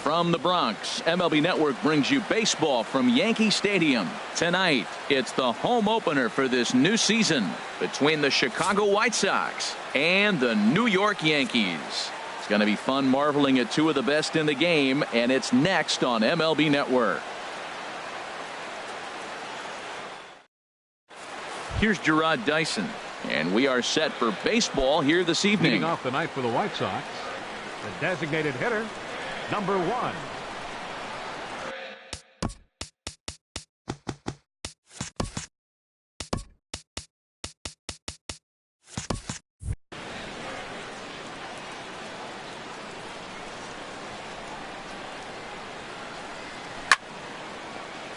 From the Bronx, MLB Network brings you baseball from Yankee Stadium. Tonight, it's the home opener for this new season between the Chicago White Sox and the New York Yankees. It's going to be fun marveling at two of the best in the game, and it's next on MLB Network. Here's Gerard Dyson, and we are set for baseball here this evening. Leading off the night for the White Sox, the designated hitter, number 1.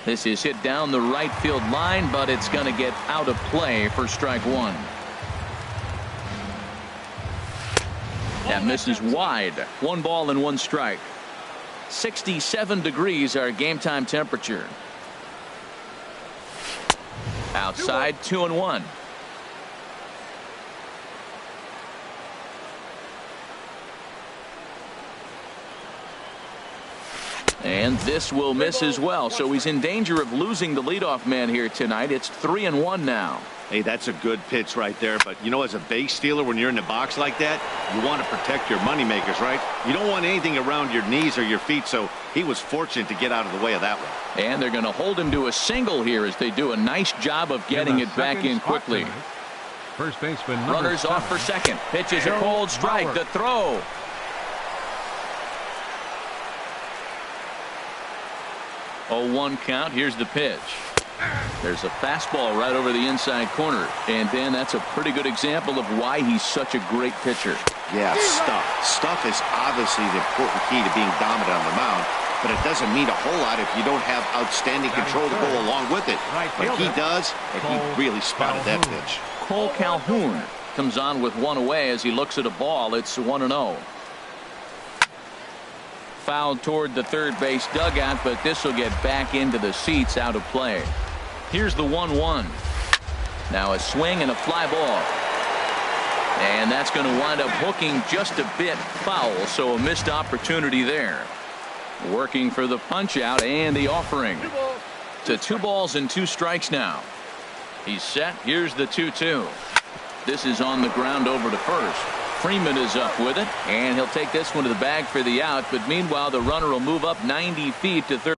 This is hit down the right field line, but it's going to get out of play for strike one. That misses wide. 1 ball and 1 strike. 67 degrees our game time temperature. Outside, 2-1. And this will miss as well, so he's in danger of losing the leadoff man here tonight. It's 3-1 now. Hey, that's a good pitch right there, but you know, as a base stealer, when you're in the box like that, you want to protect your moneymakers, right? You don't want anything around your knees or your feet, so he was fortunate to get out of the way of that one. And they're going to hold him to a single here as they do a nice job of getting it back in quickly. First baseman runners off for second. Pitch is a cold strike. The throw. Oh, 1 count. Here's the pitch. There's a fastball right over the inside corner. And Dan, that's a pretty good example of why he's such a great pitcher. Yeah, stuff is obviously the important key to being dominant on the mound, but it doesn't mean a whole lot if you don't have outstanding control to go along with it. But he does, and he really spotted that pitch. Cole Calhoun comes on with 1 away as he looks at a ball. It's 1-0. Fouled toward the third base dugout, but this will get back into the seats, out of play. Here's the 1-1. Now a swing and a fly ball. And that's going to wind up hooking just a bit foul, so a missed opportunity there. Working for the punch out and the offering. To 2 balls and 2 strikes now. He's set. Here's the 2-2. This is on the ground over to first. Freeman is up with it, and he'll take this one to the bag for the out, but meanwhile the runner will move up 90 feet to third.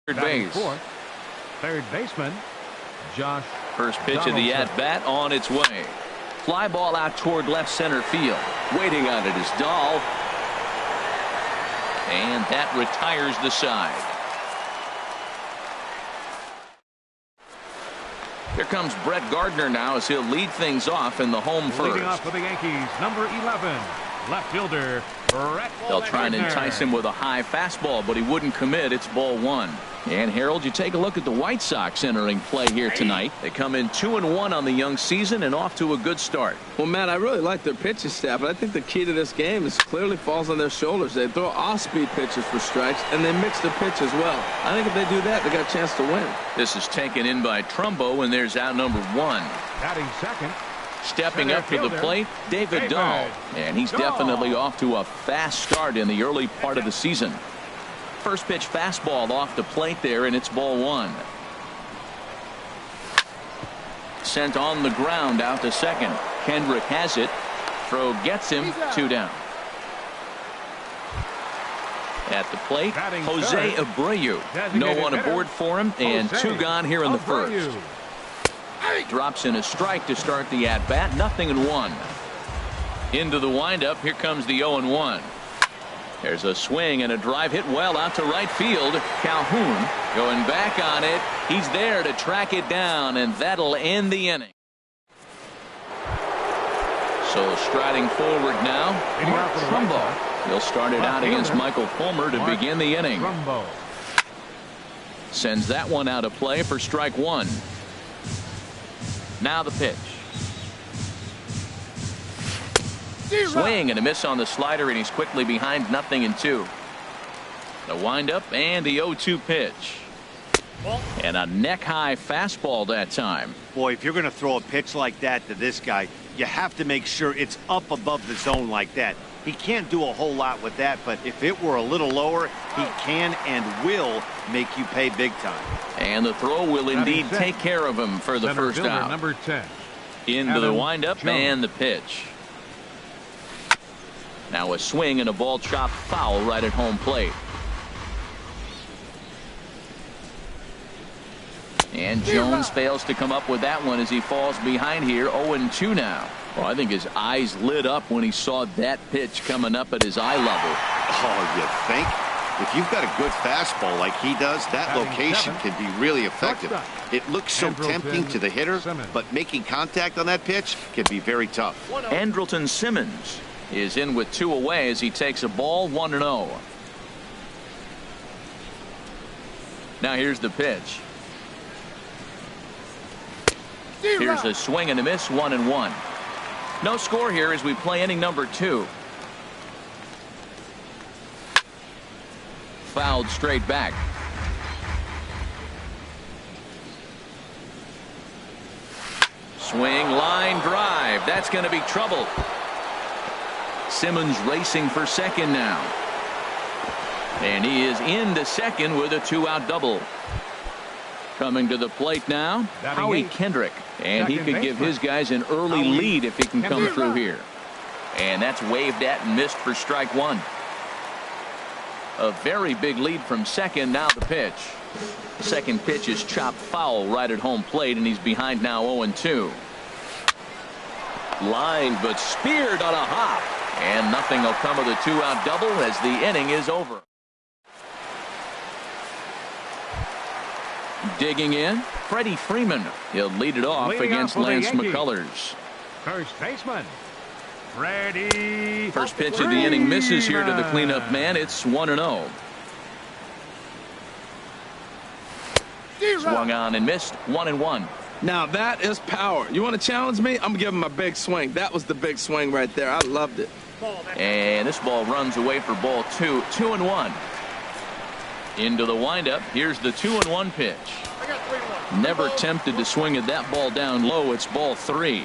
Third base. Third baseman Josh. First pitch of the at-bat on its way. Fly ball out toward left center field. Waiting on it is Dahl. And that retires the side. Here comes Brett Gardner now as he'll lead things off in the home first. Leading off for the Yankees, number 11, left fielder Brett. They'll try and entice him with a high fastball, but he wouldn't commit. It's ball 1. And Harold, you take a look at the White Sox entering play here tonight. They come in 2-1 on the young season and off to a good start. Well, Matt, I really like their pitching staff, but I think the key to this game is clearly falls on their shoulders. They throw off-speed pitches for strikes, and they mix the pitch as well. I think if they do that, they got a chance to win. This is taken in by Trumbo, and there's out number 1. Batting second. Stepping up to the plate, David Dahl. And he's definitely off to a fast start in the early part of the season. First pitch fastball off the plate there, and it's ball 1. Sent on the ground out to second. Kendrick has it. Throw gets him. 2 down. At the plate, Jose Abreu. No one aboard for him, and 2 gone here in the first. Drops in a strike to start the at-bat. 0-1. Into the windup. Here comes the 0-1. There's a swing and a drive hit well out to right field. Calhoun going back on it. He's there to track it down, and that'll end the inning. So striding forward now, Mark Trumbo. He'll start it out against Michael Fulmer to begin the inning. Sends that one out of play for strike 1. Now the pitch. Swing and a miss on the slider, and he's quickly behind 0-2. The windup and the 0-2 pitch. And a neck-high fastball that time. Boy, if you're going to throw a pitch like that to this guy, you have to make sure it's up above the zone like that. He can't do a whole lot with that, but if it were a little lower, he can and will make you pay big time. And the throw will indeed take care of him for the first out. Number 10. Into the windup and the pitch. Now a swing and a ball chopped foul right at home plate. And Jones fails to come up with that one as he falls behind here. 0-2 now. Well, I think his eyes lit up when he saw that pitch coming up at his eye level. Oh, you think? If you've got a good fastball like he does, that location can be really effective. It looks so tempting to the hitter, but making contact on that pitch can be very tough. Andrelton Simmons is in with 2 away as he takes a ball 1-0. Now here's the pitch. Here's a swing and a miss, 1-1. No score here as we play inning number 2. Fouled straight back. Swing, line drive. That's going to be trouble. Simmons racing for second now. And he is into second with a 2-out double. Coming to the plate now, Howie Kendrick. And he could give his guys an early lead if he can come through here. And that's waved at and missed for strike 1. A very big lead from second. Now the pitch. Second pitch is chopped foul right at home plate, and he's behind now 0-2. Line, but speared on a hop. And nothing will come of the 2-out double as the inning is over. Digging in, Freddie Freeman. He'll lead it off against Lance McCullers. First baseman, Freddie. First pitch of the inning misses here to the cleanup man. It's 1-0. Swung on and missed, 1-1. Now that is power. You want to challenge me? I'm giving him a big swing. That was the big swing right there. I loved it. And this ball runs away for ball 2. 2-1. Into the windup. Here's the 2-1 pitch. Never tempted to swing at that ball down low. It's ball 3.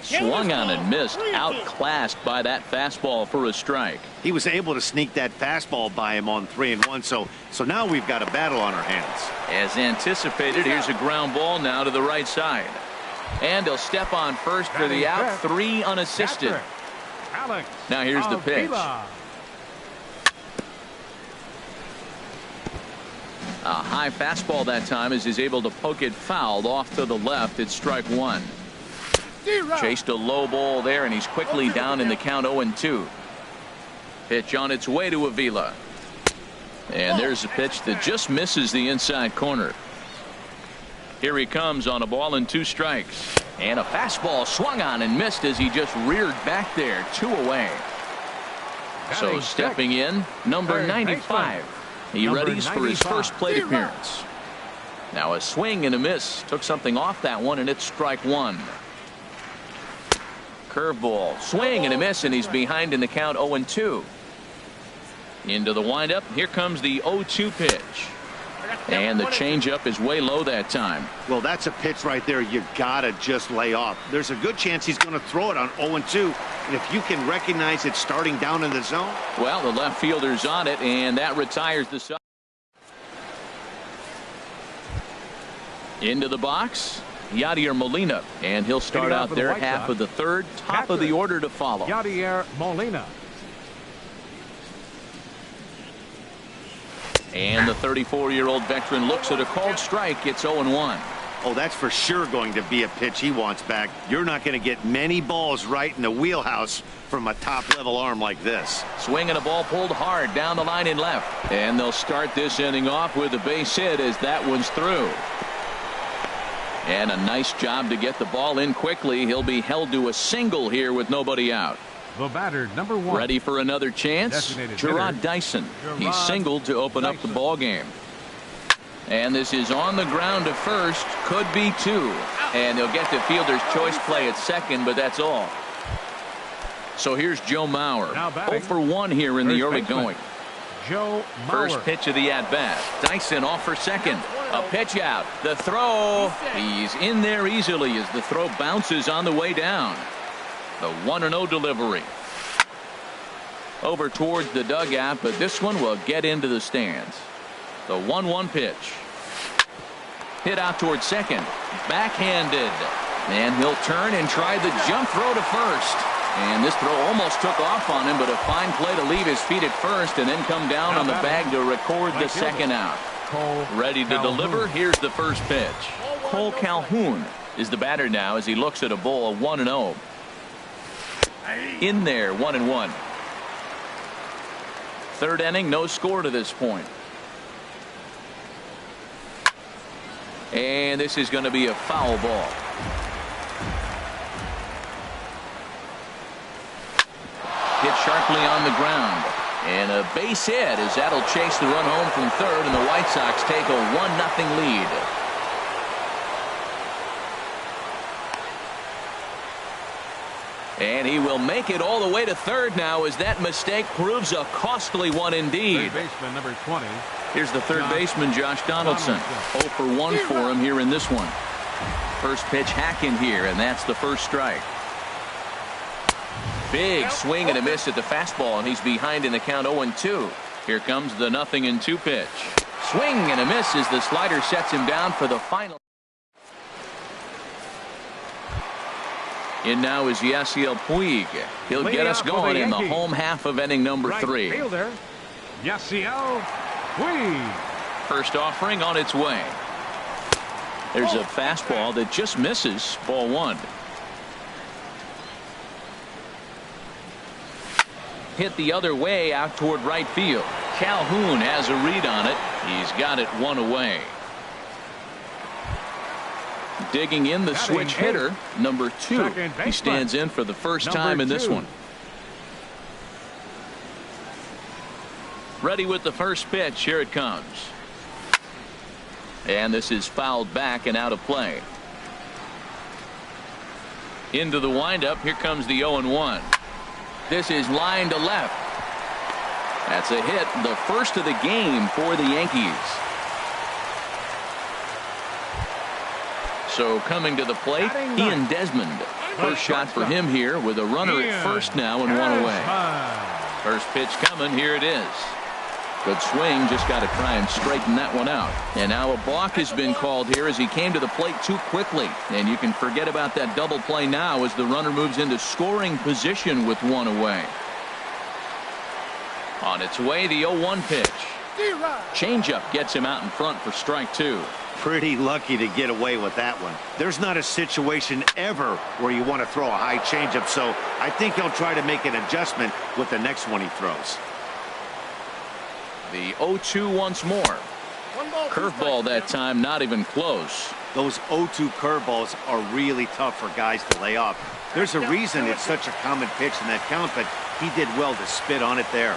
Swung on and missed. Outclassed by that fastball for a strike. He was able to sneak that fastball by him on 3-1. So now we've got a battle on our hands. As anticipated, here's a ground ball now to the right side. And he'll step on first for the out. 3 unassisted. Now here's the pitch. A high fastball that time as he's able to poke it fouled off to the left. It's strike 1. Chased a low ball there, and he's quickly down in the count 0-2. Pitch on its way to Avila. And there's a pitch that just misses the inside corner. Here he comes on a ball and 2 strikes. And a fastball swung on and missed as he just reared back there. 2 away. So stepping in, number 95. He readies for his first plate appearance. Now a swing and a miss. Took something off that one, and it's strike 1. Curveball, swing and a miss, and he's behind in the count 0-2. Into the windup. Here comes the 0-2 pitch. And the changeup is way low that time. Well, that's a pitch right there you gotta just lay off. There's a good chance he's going to throw it on 0-2. And if you can recognize it starting down in the zone. Well, the left fielder's on it, and that retires the side. Into the box, Yadier Molina, and he'll start out there half of the third. Top of the order to follow. Yadier Molina. And the 34-year-old veteran looks at a called strike. It's 0-1. Oh, that's for sure going to be a pitch he wants back. You're not going to get many balls right in the wheelhouse from a top-level arm like this. Swing and a ball pulled hard down the line in left. And they'll start this inning off with a base hit as that one's through. And a nice job to get the ball in quickly. He'll be held to a single here with nobody out. The batter, number 1. Ready for another chance? Gerard Dyson. He singled to open up the ball game. And this is on the ground to first. Could be two. And they'll get the fielder's choice play at second, but that's all. So here's Joe Mauer. 0 for 1 here in the early going. Joe Mauer. First pitch of the at-bat. Dyson off for second. A pitch out. The throw. He's in there easily as the throw bounces on the way down. The 1-0 delivery. Over towards the dugout, but this one will get into the stands. The 1-1 pitch. Hit out towards second. Backhanded. And he'll turn and try the jump throw to first. And this throw almost took off on him, but a fine play to leave his feet at first and then come down on the bag to record the second out. Ready to deliver. Here's the first pitch. Cole Calhoun is the batter now as he looks at a ball 1-0. In there, 1-1. Third inning, no score to this point. And this is going to be a foul ball. Hit sharply on the ground. And a base hit as that'll chase the run home from third, and the White Sox take a 1-0 lead. And he will make it all the way to third now as that mistake proves a costly one indeed. Third baseman number 20. Here's the third baseman, Josh Donaldson. 0 for 1 for him here in this one. First pitch hack in here, and that's the first strike. Big swing and a miss at the fastball, and he's behind in the count 0-2. Here comes the 0-2 pitch. Swing and a miss as the slider sets him down for the final. In now is Yasiel Puig. He'll get us going in the home half of inning number 3. Right fielder, Yasiel Puig. First offering on its way. There's a fastball that just misses. Ball 1. Hit the other way out toward right field. Calhoun has a read on it. He's got it 1 away. Digging in the switch hitter, number 2. He stands in for the first time in this one. Ready with the first pitch. Here it comes. And this is fouled back and out of play. Into the windup. Here comes the 0-1. This is line to left. That's a hit, the first of the game for the Yankees. So coming to the plate, Ian Desmond. First shot for him here with a runner at first now and 1 away. First pitch coming. Here it is. Good swing. Just got to try and straighten that one out. And now a balk has been called here as he came to the plate too quickly. And you can forget about that double play now as the runner moves into scoring position with 1 away. On its way, the 0-1 pitch. Changeup gets him out in front for strike 2. Pretty lucky to get away with that one. There's not a situation ever where you want to throw a high changeup, so I think he'll try to make an adjustment with the next one he throws. The 0-2 once more. Curveball that time, not even close. Those 0-2 curveballs are really tough for guys to lay off. There's a reason it's such a common pitch in that count, but he did well to spit on it there.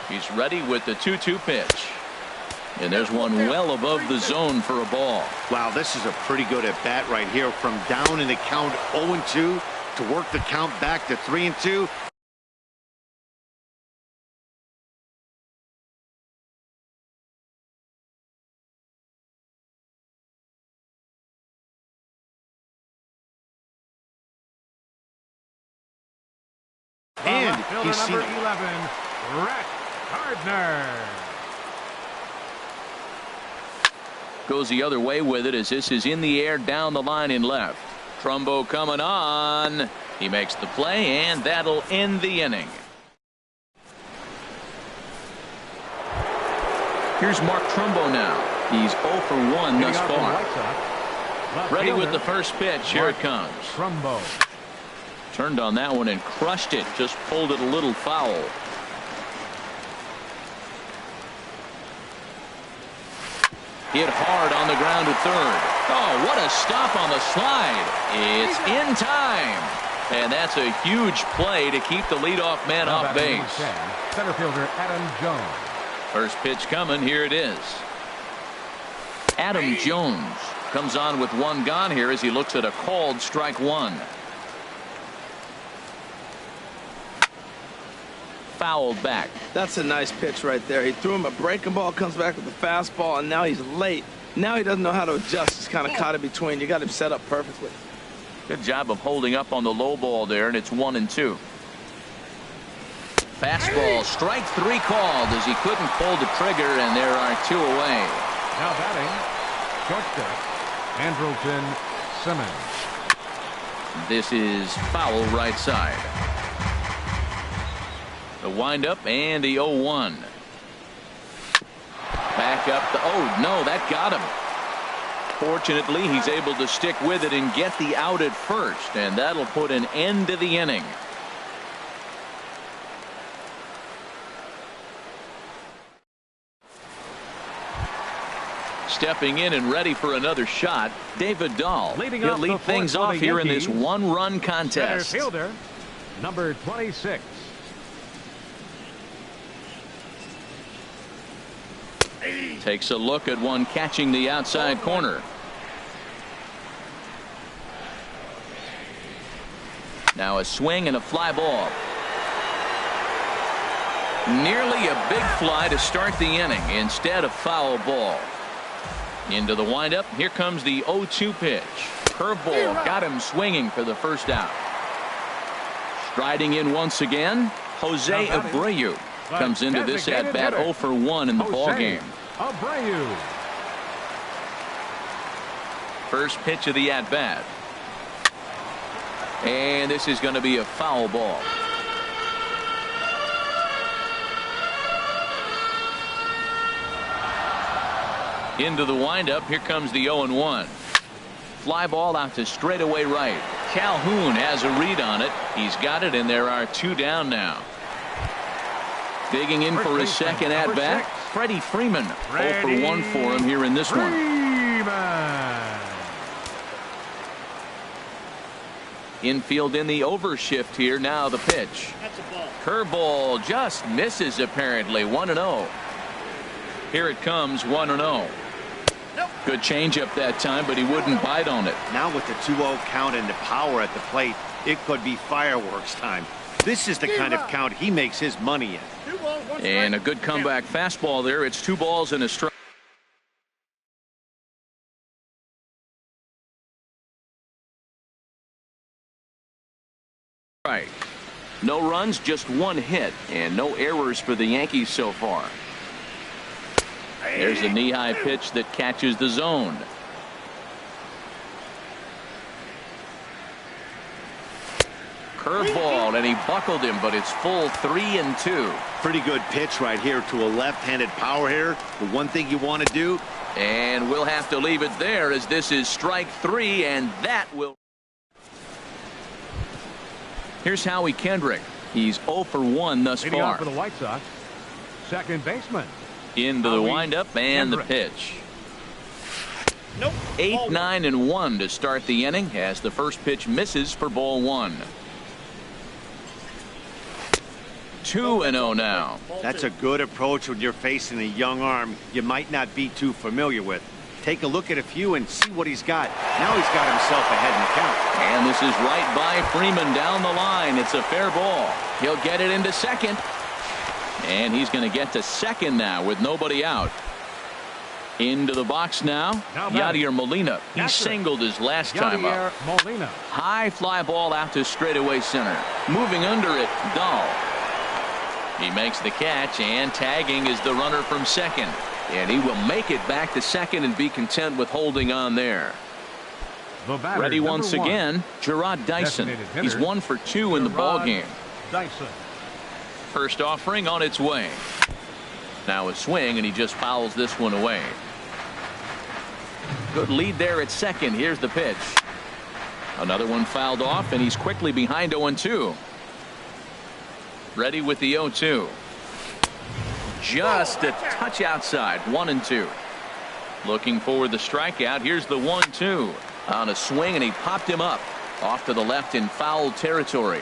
He's ready with the 2-2 pitch. And there's one well above the zone for a ball. Wow, this is a pretty good at bat right here. From down in the count 0-2 to work the count back to 3-2. And he's seen number 11, Brett Gardner. Goes the other way with it as this is in the air down the line in left. Trumbo coming on. He makes the play, and that'll end the inning. Here's Mark Trumbo now. He's 0 for 1 thus far. Ready with the first pitch. Here it comes. Trumbo. Turned on that one and crushed it. Just pulled it a little foul. Hit hard on the ground to third. Oh, what a stop on the slide. It's in time. And that's a huge play to keep the leadoff man off base. Center fielder Adam Jones. First pitch coming. Here it is. Adam Jones comes on with one gone here as he looks at a called strike one. Fouled back. That's a nice pitch right there. He threw him a breaking ball, comes back with a fastball, and now he's late. Now he doesn't know how to adjust. He's kind of caught in between. You got him set up perfectly. Good job of holding up on the low ball there, and it's 1-2. Fastball, strike three called as he couldn't pull the trigger, and there are two away. Now batting, shortstop, Andrelton Simmons. This is foul right side. The windup and the 0-1. Back up the, oh no, that got him. Fortunately, he's able to stick with it and get the out at first, and that'll put an end to the inning. Stepping in and ready for another shot, David Dahl. He'll lead things off here in this one-run contest. Center fielder, number 26. Takes a look at one catching the outside corner. Now a swing and a fly ball. Nearly a big fly to start the inning. Instead, a foul ball. Into the windup. Here comes the 0-2 pitch. Curveball got him swinging for the first out. Striding in once again, Jose Abreu comes into this at bat 0 for 1 in the ball game. Abreu. First pitch of the at bat. And this is going to be a foul ball. Into the windup. Here comes the 0-1. Fly ball out to straightaway right. Calhoun has a read on it. He's got it, and there are two down now. Digging in for his second at bat, Freddie Freeman. 0 for 1 for him here in this one. Infield in the overshift here. Now the pitch. Curveball just misses apparently. 1-0. Here it comes. 1-0. Good changeup that time, but he wouldn't bite on it. Now with the 2-0 count and the power at the plate, it could be fireworks time. This is the kind of count he makes his money in. And a good comeback fastball there. It's 2 balls and a strike. Right. No runs, just 1 hit, and no errors for the Yankees so far. There's a knee-high pitch that catches the zone. Curveball, and he buckled him, but it's full 3-2. Pretty good pitch right here to a left-handed power hitter. The one thing you want to do. And we'll have to leave it there as this is strike 3, and that will. Here's Howie Kendrick. He's 0 for 1 thus far. For the White Sox, second baseman. Into the windup and the pitch. 8, 9, and 1 to start the inning as the first pitch misses for ball 1. 2-0 now. That's a good approach when you're facing a young arm you might not be too familiar with. Take a look at a few and see what he's got. Now he's got himself ahead in the count. And this is right by Freeman down the line. It's a fair ball. He'll get it into second. And he's going to get to second now with nobody out. Into the box now. Yadier Molina. He singled his last time up. Molina. High fly ball out to straightaway center. Moving under it, Dahl. He makes the catch, and tagging is the runner from second. And he will make it back to second and be content with holding on there. Ready once again, Gerard Dyson. He's 1 for 2 in the ballgame. Dyson. First offering on its way. Now a swing, and he just fouls this one away. Good lead there at second. Here's the pitch. Another one fouled off, and he's quickly behind 0-2. Ready with the 0-2. Just a touch outside. 1-2. Looking for the strikeout. Here's the 1-2 on a swing, and he popped him up. Off to the left in foul territory.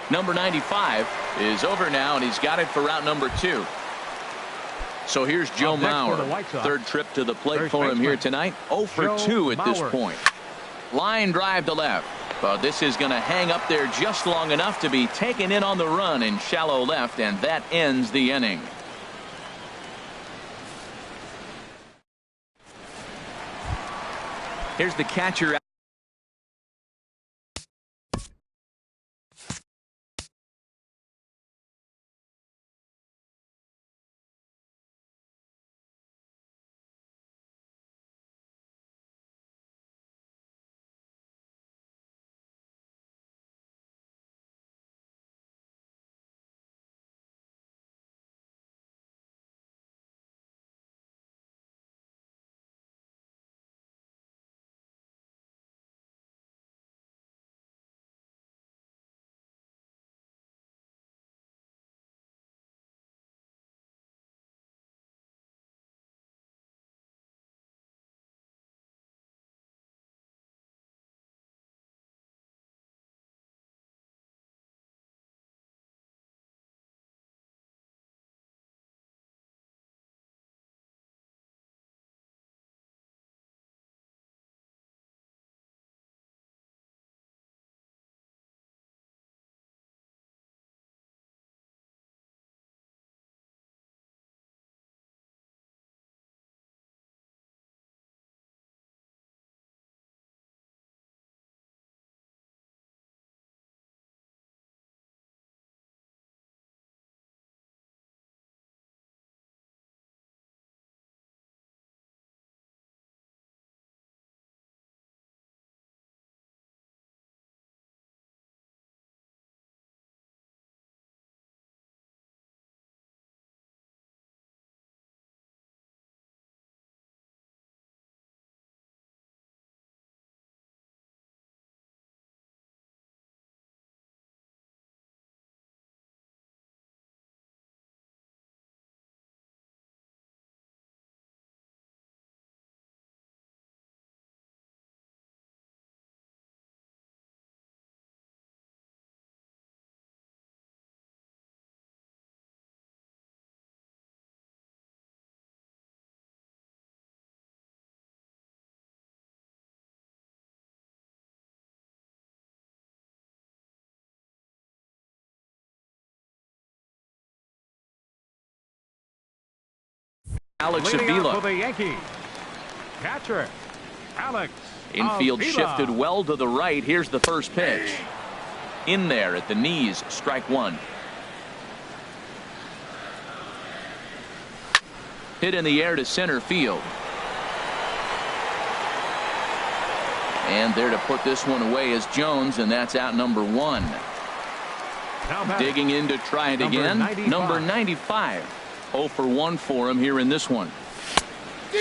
Number 95 is over now, and he's got it for route number 2. So here's Joe Mauer. Third trip to the plate for him here tonight. 0 for 2 at this point. Line drive to left. But this is going to hang up there just long enough to be taken in on the run in shallow left, and that ends the inning. Here's the catcher. Alex Avila. For the Yankees, catcher Alex Infield Avila. shifted well to the right. Here's the first pitch. In there at the knees, strike one. Hit in the air to center field. And there to put this one away is Jones, and that's out number 1. Digging in to try it again. Number 95. 0 for 1 for him here in this one.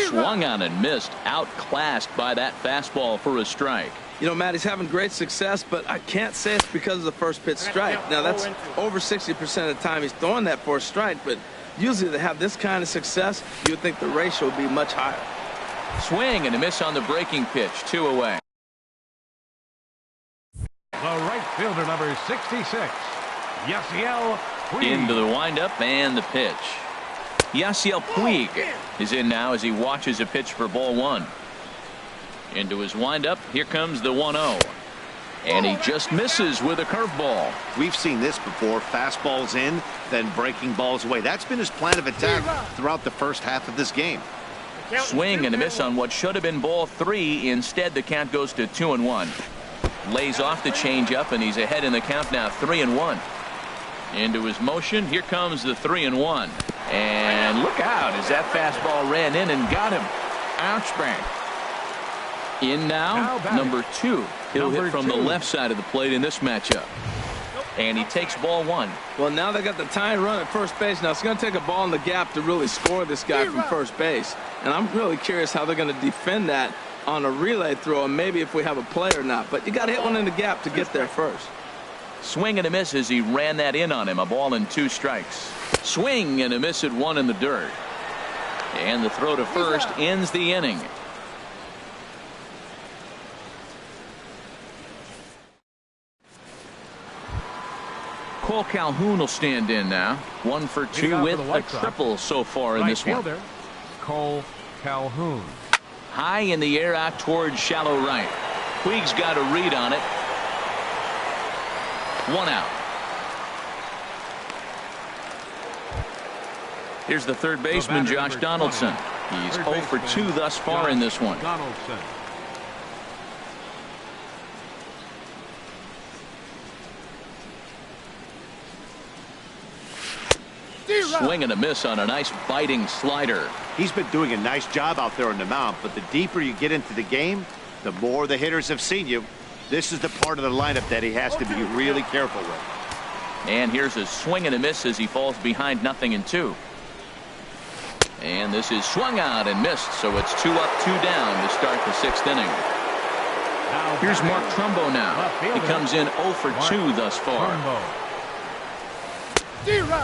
Swung on and missed. Outclassed by that fastball for a strike. You know, Matt, he's having great success, but I can't say it's because of the first pitch strike. Now, that's over 60% of the time he's throwing that for a strike, but usually to have this kind of success, you would think the ratio would be much higher. Swing and a miss on the breaking pitch. 2 away. The right fielder, number 66, Yasiel Puig. Into the windup and the pitch. Yasiel Puig is in now as he watches a pitch for ball 1. Into his windup. Here comes the 1-0. And he just misses with a curveball. We've seen this before. Fastballs in, then breaking balls away. That's been his plan of attack throughout the first half of this game. Swing and a miss on what should have been ball 3. Instead, the count goes to 2-1. Lays off the changeup, and he's ahead in the count now, 3-1. Into his motion. Here comes the 3-1. And look out as that fastball ran in and got him. Ouch bang. In now, number 2. He'll hit from the left side of the plate in this matchup. And he takes ball 1. Well, now they got the tying run at first base. Now it's going to take a ball in the gap to really score this guy from first base. And I'm really curious how they're going to defend that on a relay throw, and maybe if we have a play or not. But you got to hit one in the gap to get there first. Swing and a miss as he ran that in on him. A ball and 2 strikes. Swing and a miss at 1 in the dirt. And the throw to first ends the inning. Cole Calhoun will stand in now. 1 for 2 with a triple so far in this one. Cole Calhoun. High in the air out towards shallow right. Puig's got a read on it. 1 out. Here's the third baseman, Josh Donaldson. He's 0 for 2 thus far in this one. Donaldson. Swing and a miss on a nice biting slider. He's been doing a nice job out there on the mound, but the deeper you get into the game, the more the hitters have seen you. This is the part of the lineup that he has to be really careful with. And here's a swing and a miss as he falls behind 0-2. And this is swung out and missed, so it's 2 up, 2 down to start the 6th inning. Here's Mark Trumbo now. He comes in 0 for 2 thus far.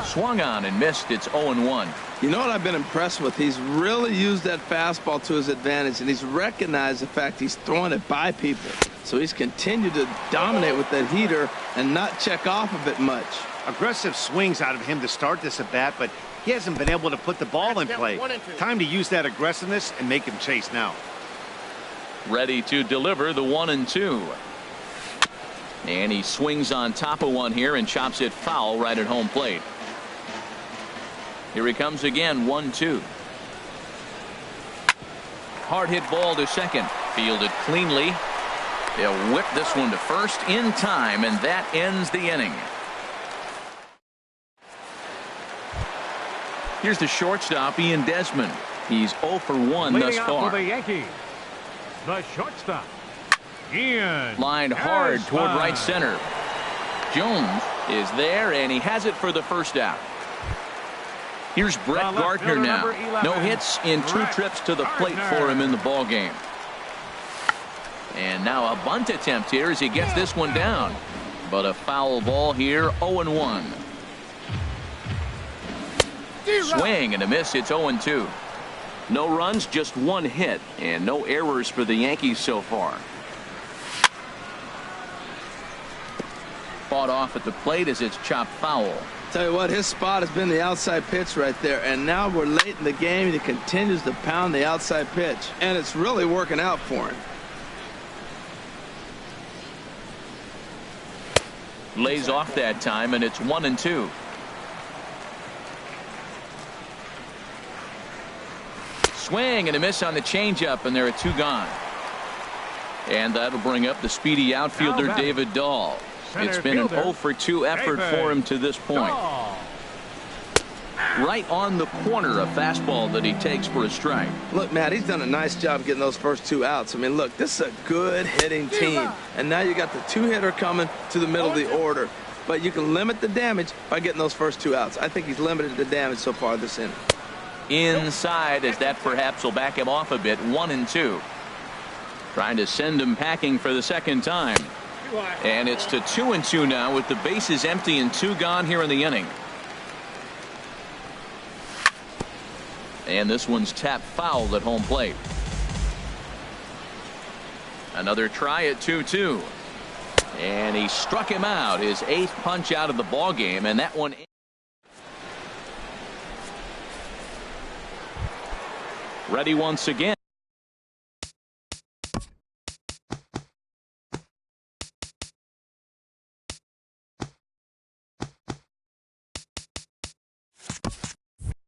Swung on and missed. It's 0-1. You know what I've been impressed with? He's really used that fastball to his advantage, and he's recognized the fact he's throwing it by people. So he's continued to dominate with that heater and not check off of it much. Aggressive swings out of him to start this at bat, but he hasn't been able to put the ball in play. Time to use that aggressiveness and make him chase now. Ready to deliver the 1-2. And he swings on top of one here and chops it foul right at home plate. Here he comes again, 1-2. Hard hit ball to second. Fielded cleanly. They'll whip this one to first in time, and that ends the inning. Here's the shortstop, Ian Desmond. He's 0 for 1 thus far. For the Yankees, the shortstop, Ian. Lined hard toward right center. Jones is there, and he has it for the first out. Here's Brett Gardner now. No hits in 2 trips to the plate for him in the ball game. And now a bunt attempt here as he gets this one down. But a foul ball here, 0-1. Swing and a miss. It's 0-2. No runs, just 1 hit, and no errors for the Yankees so far. Fought off at the plate as it's chopped foul. Tell you what, his spot has been the outside pitch right there, and now we're late in the game and he continues to pound the outside pitch, and it's really working out for him. Lays off that time, and it's 1-2. Swing and a miss on the changeup, and there are 2 gone. And that'll bring up the speedy outfielder David Dahl. It's been an 0 for 2 effort for him to this point. Right on the corner, a fastball that he takes for a strike. Look, Matt, he's done a nice job getting those first 2 outs. I mean, look, this is a good hitting team. And now you got the 2-hitter coming to the middle of the order. But you can limit the damage by getting those first 2 outs. I think he's limited the damage so far this inning. Inside, as that perhaps will back him off a bit. 1-2. Trying to send him packing for the second time. And it's to 2-2 now with the bases empty and 2 gone here in the inning. And this one's tapped foul at home plate. Another try at 2-2. And he struck him out, his 8th punch out of the ball game, and that one. Ready once again.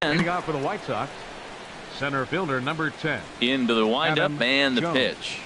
Leading off for the White Sox, center fielder number 10. Into the windup and the Jones. pitch.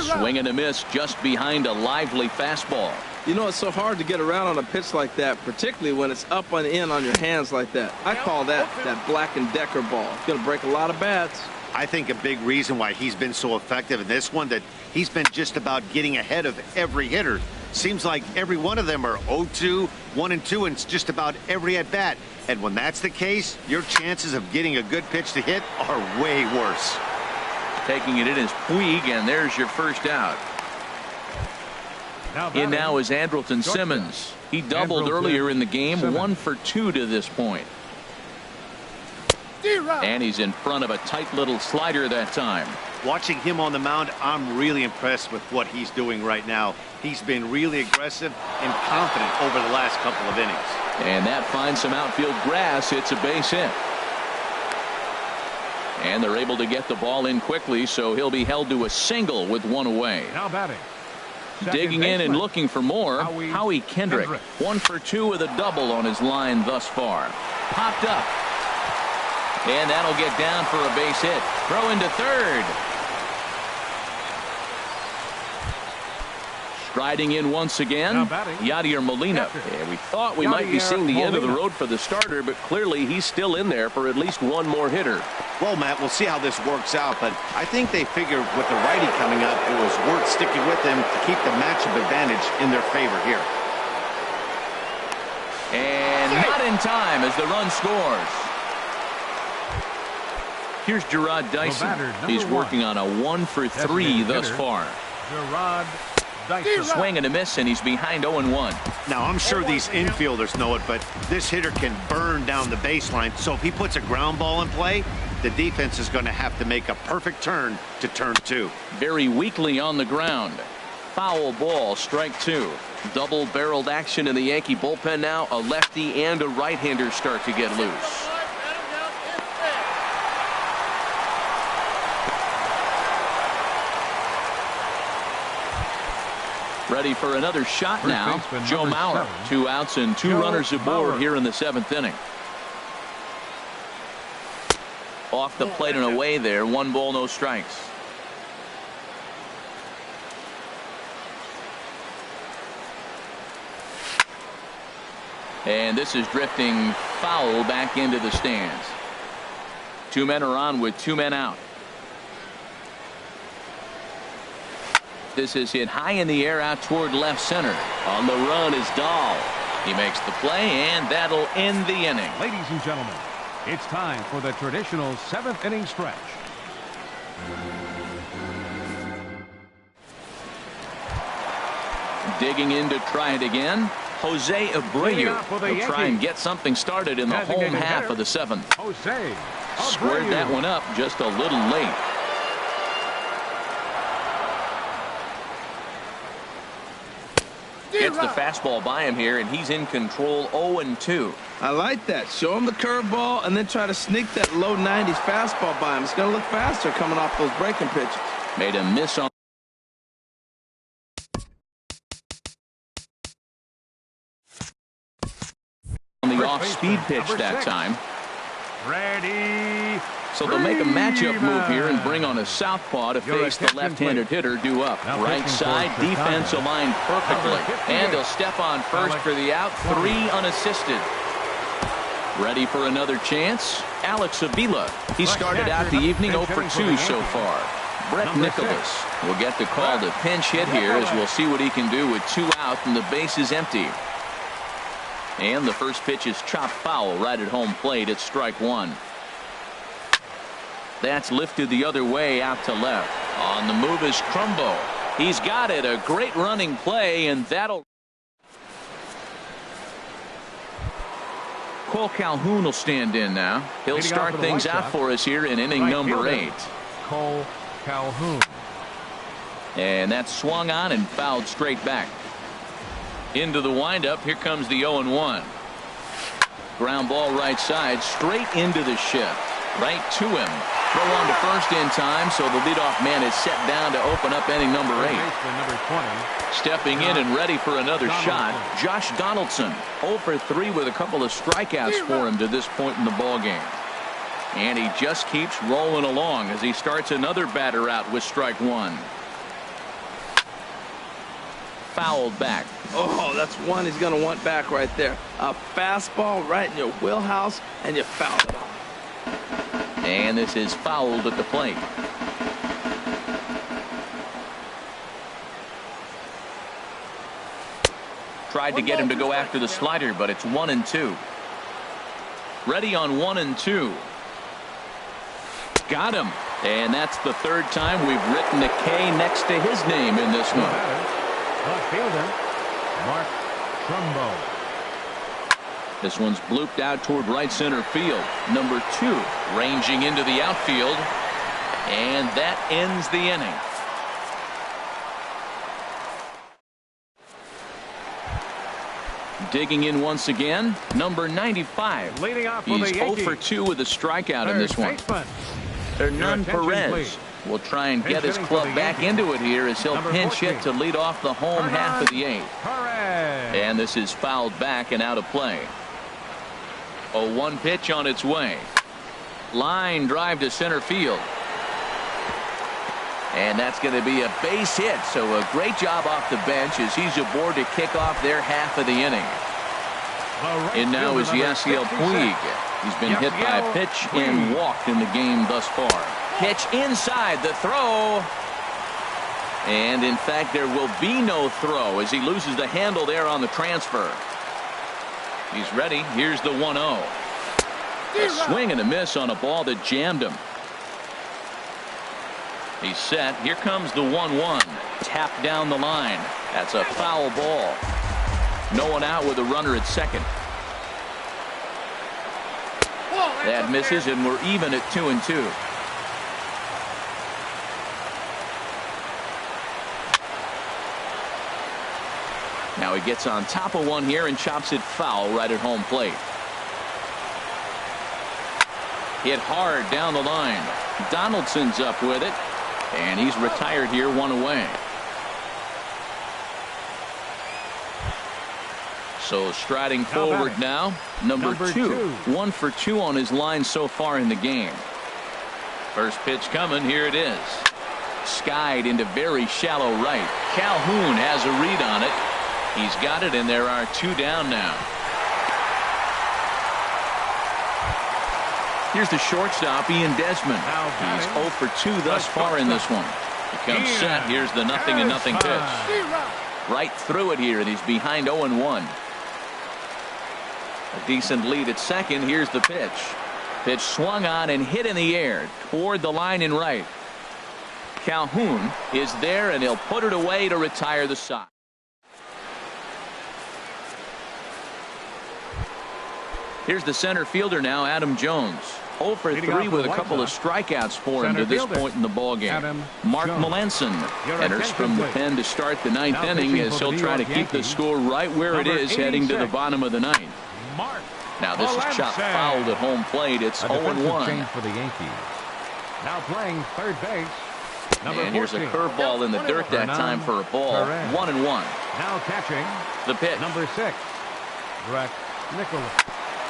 Swing and a miss just behind a lively fastball. You know, it's so hard to get around on a pitch like that, particularly when it's up and in on your hands like that. I call that Black & Decker ball. It's going to break a lot of bats. I think a big reason why he's been so effective in this one, that he's been just about getting ahead of every hitter. Seems like every one of them are 0-2, 1-2, and it's just about every at-bat. And when that's the case, your chances of getting a good pitch to hit are way worse. Taking it in is Puig, and there's your first out. In now is Andrelton Simmons. He doubled earlier in the game, 1 for 2 to this point. And he's in front of a tight little slider that time. Watching him on the mound, I'm really impressed with what he's doing right now. He's been really aggressive and confident over the last couple of innings. And that finds some outfield grass. It's a base hit. And they're able to get the ball in quickly, so he'll be held to a single with one away. Now batting. Digging in and looking for more, Howie Kendrick. 1 for 2 with a double on his line thus far. Popped up. And that'll get down for a base hit. Throw into third. Striding in once again, Yadier Molina. Yeah, we thought we might be seeing the end of the road for the starter, but clearly he's still in there for at least one more hitter. Well, Matt, we'll see how this works out, but I think they figured with the righty coming up, it was worth sticking with them to keep the matchup advantage in their favor here. And not in time as the run scores. Here's Gerard Dyson. He's working on a 1 for 3 thus far. Gerard Dyson. Swing and a miss, and he's behind 0-1. Now, I'm sure these infielders know it, but this hitter can burn down the baseline. So if he puts a ground ball in play, the defense is going to have to make a perfect turn to turn 2. Very weakly on the ground. Foul ball, strike 2. Double-barreled action in the Yankee bullpen now. A lefty and a right-hander start to get loose. Ready for another shot now. Joe Mauer. 2 outs and 2 runners aboard here in the 7th inning. Off the plate and away there. 1 ball, no strikes. And this is drifting foul back into the stands. 2 men are on with 2 men out. This is hit high in the air out toward left center. On the run is Dahl. He makes the play, and that'll end the inning. Ladies and gentlemen, it's time for the traditional 7th inning stretch. Digging in to try it again. Jose Abreu will try and get something started in the home half of the 7th. Jose squared that one up just a little late. Gets the fastball by him here, and he's in control. 0-2. I like that. Show him the curveball and then try to sneak that low 90s fastball by him. It's going to look faster coming off those breaking pitches. Made a miss on the off-speed pitch that time. Ready. So they'll make a matchup move here and bring on a southpaw to face the left-handed hitter due up. Right side, defense aligned perfectly. And he'll step on first for the out. 3 unassisted. Ready for another chance? Alex Avila. He started out the evening 0 for 2 so far. Brett Nicholas will get the call to pinch hit here as we'll see what he can do with 2 out and the base is empty. And the first pitch is chopped foul right at home plate. It's strike 1. That's lifted the other way out to left. On the move is Crumbo. He's got it. A great running play, and that'll. Cole Calhoun will stand in now. He'll start things out for us here in inning number 8. Cole Calhoun. And that's swung on and fouled straight back. Into the windup. Here comes the 0-1. Ground ball right side, straight into the shift. Right to him. Throw on to first in time, so the leadoff man is set down to open up inning number 8. Stepping in and ready for another shot, Josh Donaldson. 0 for 3 with a couple of strikeouts for him to this point in the ballgame. And he just keeps rolling along as he starts another batter out with strike 1. Fouled back. Oh, that's one he's going to want back right there. A fastball right in your wheelhouse, and you fouled it off. And this is fouled at the plate. Tried to get him to go after the slider, but it's 1-2. Ready on 1-2. Got him. And that's the 3rd time we've written a K next to his name in this one. Left fielder, Mark Trumbo. This one's blooped out toward right center field. Number 2 ranging into the outfield. And that ends the inning. Digging in once again, number 95. Leading off for He's the 0 Yankees. for 2 with a strikeout in Third this one. baseman. Hernan attention, Perez please. will try and Pinch get his hitting club for the back Yankees. into it here as he'll Number pinch 14. hit to lead off the home half of the 8th. Perez. And this is fouled back and out of play. 0-1 pitch on its way. Line drive to center field. And that's going to be a base hit. So a great job off the bench as he's aboard to kick off their half of the inning. And now is Yasiel Puig. He's been hit by a pitch and walked in the game thus far. Pitch inside the throw. And in fact, there will be no throw as he loses the handle there on the transfer. He's ready. Here's the 1-0. A swing and a miss on a ball that jammed him. He's set. Here comes the 1-1. Tapped down the line. That's a foul ball. No one out with a runner at second. That misses, and we're even at 2-2. Now he gets on top of one here and chops it foul right at home plate. Hit hard down the line. Donaldson's up with it, and he's retired here, 1 away. So striding forward now, number two. 1 for 2 on his line so far in the game. First pitch coming. Here it is. Skied into very shallow right. Calhoun has a read on it. He's got it, and there are 2 down now. Here's the shortstop, Ian Desmond. He's 0 for 2 thus far in this one. He comes set. Here's the 0-0 pitch. Right through it here, and he's behind 0-1. A decent lead at second. Here's the pitch. Pitch swung on and hit in the air toward the line in right. Calhoun is there, and he'll put it away to retire the side. Here's the center fielder now, Adam Jones. 0 for 3 with a couple of strikeouts for him to this point in the ballgame. Mark Melanson enters from the pen to start the 9th inning as he'll try to keep the score right where it is heading to the bottom of the 9th. Now this is chopped foul at home plate. It's 0-1. For the Yankees. Now playing third base. And here's a curveball in the dirt that time for a ball. 1-1. Now catching the pitch. number 6, Brett Nicholas.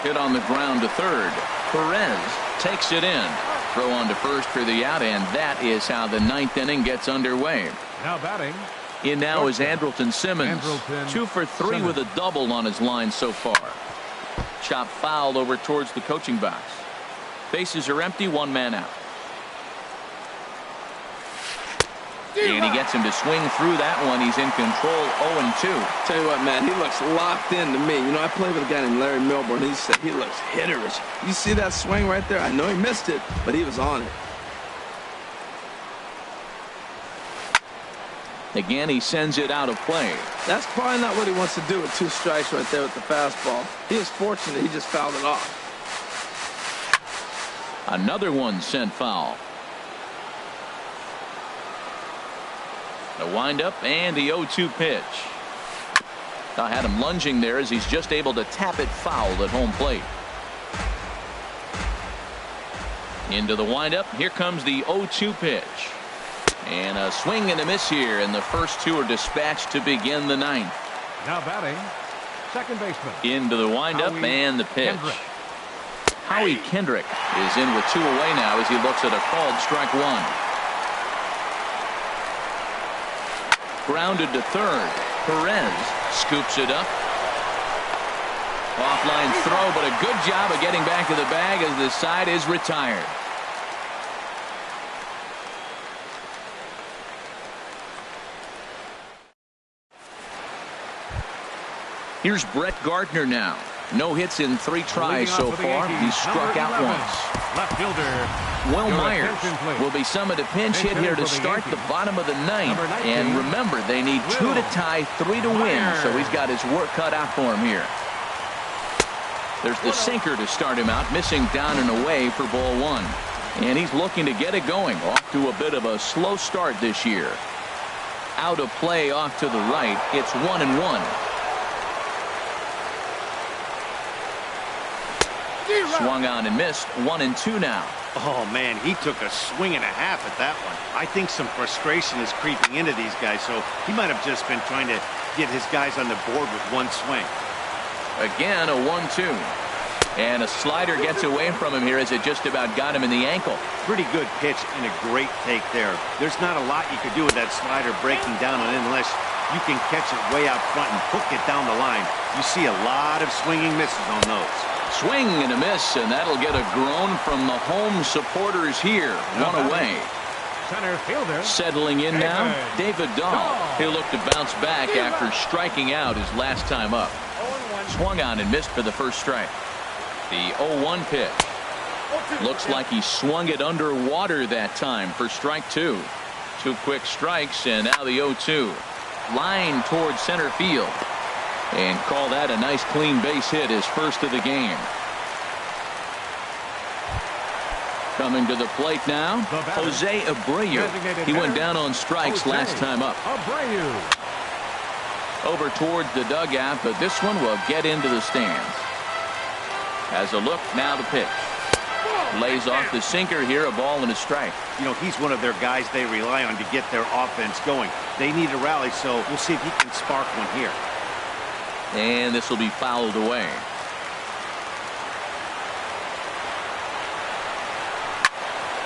Hit on the ground to third. Perez takes it in. Throw on to first for the out, and that is how the 9th inning gets underway. Now batting. In now is Andrelton Simmons. 2 for 3 with a double on his line so far. Chop foul over towards the coaching box. Bases are empty, 1 man out. And he gets him to swing through that one. He's in control, 0-2. Tell you what, man, he looks locked in to me. You know, I played with a guy named Larry Milburn. He said he looks hitterish. You see that swing right there? I know he missed it, but he was on it. Again, he sends it out of play. That's probably not what he wants to do with 2 strikes right there with the fastball. He was fortunate he just fouled it off. Another one sent foul. The windup and the 0-2 pitch. I had him lunging there as he's just able to tap it foul at home plate. Into the windup. Here comes the 0-2 pitch. And a swing and a miss here, and the first 2 are dispatched to begin the 9th. Now batting, second baseman. Into the windup and the pitch. Howie Kendrick is in with 2 away now as he looks at a called strike 1. Grounded to third. Perez scoops it up. Offline throw, but a good job of getting back to the bag as the side is retired. Here's Brett Gardner now. No hits in 3 tries so far. He's struck out once. Left fielder Will Myers will be summoned a pinch hit here to start the bottom of the 9th. And remember, they need 2 to tie, 3 to win. So he's got his work cut out for him here. There's the sinker to start him out, missing down and away for ball 1. And he's looking to get it going. Off to a bit of a slow start this year. Out of play off to the right. It's 1-1. Swung on and missed. 1-2 now. Oh, man, he took a swing and a half at that one. I think some frustration is creeping into these guys, so he might have just been trying to get his guys on the board with one swing. Again, a 1-2. And a slider gets away from him here as it just about got him in the ankle. Pretty good pitch and a great take there. There's not a lot you could do with that slider breaking down on it unless you can catch it way out front and hook it down the line. You see a lot of swinging misses on those. Swing and a miss, and that'll get a groan from the home supporters here. One away. Center fielder. Settling in now, David Dahl. He'll look to bounce back after striking out his last time up. Swung on and missed for the first strike. The 0-1 pitch. Looks like he swung it underwater that time for strike two. Two quick strikes, and now the 0-2. Line towards center field. And call that a nice clean base hit, his first of the game. Coming to the plate now, Jose Abreu. He went down on strikes last time up. Over towards the dugout, but this one will get into the stands. Has a look, now the pitch. Lays off the sinker here, a ball and a strike. You know, he's one of their guys they rely on to get their offense going. They need a rally, so we'll see if he can spark one here. And this will be fouled away.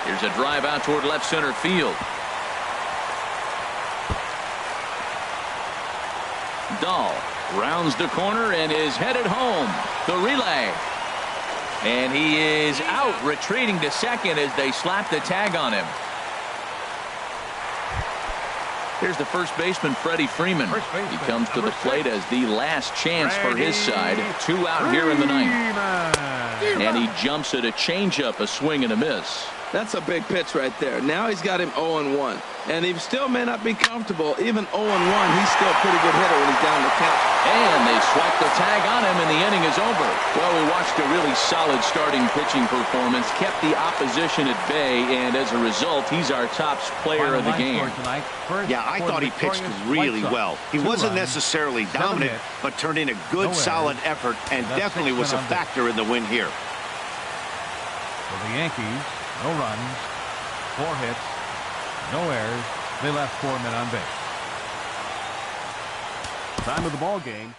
Here's a drive out toward left center field. Dahl rounds the corner and is headed home. The relay. And he is out, retreating to second as they slap the tag on him. Here's the first baseman, Freddie Freeman. He comes to the plate as the last chance for his side. Two out here in the ninth. And he jumps at a changeup, a swing and a miss. That's a big pitch right there. Now he's got him 0-1. And he still may not be comfortable. Even 0-1, he's still a pretty good hitter when he's down the count. And they swap the tag on him, and the inning is over. Well, we watched a really solid starting pitching performance, kept the opposition at bay, and as a result, he's our top player of the game. Yeah, I thought he pitched really well. He wasn't necessarily dominant, but turned in a good, solid effort, and definitely was a factor in the win here. For the Yankees, no runs, 4 hits, no errors. They left 4 men on base. Time of the ball game.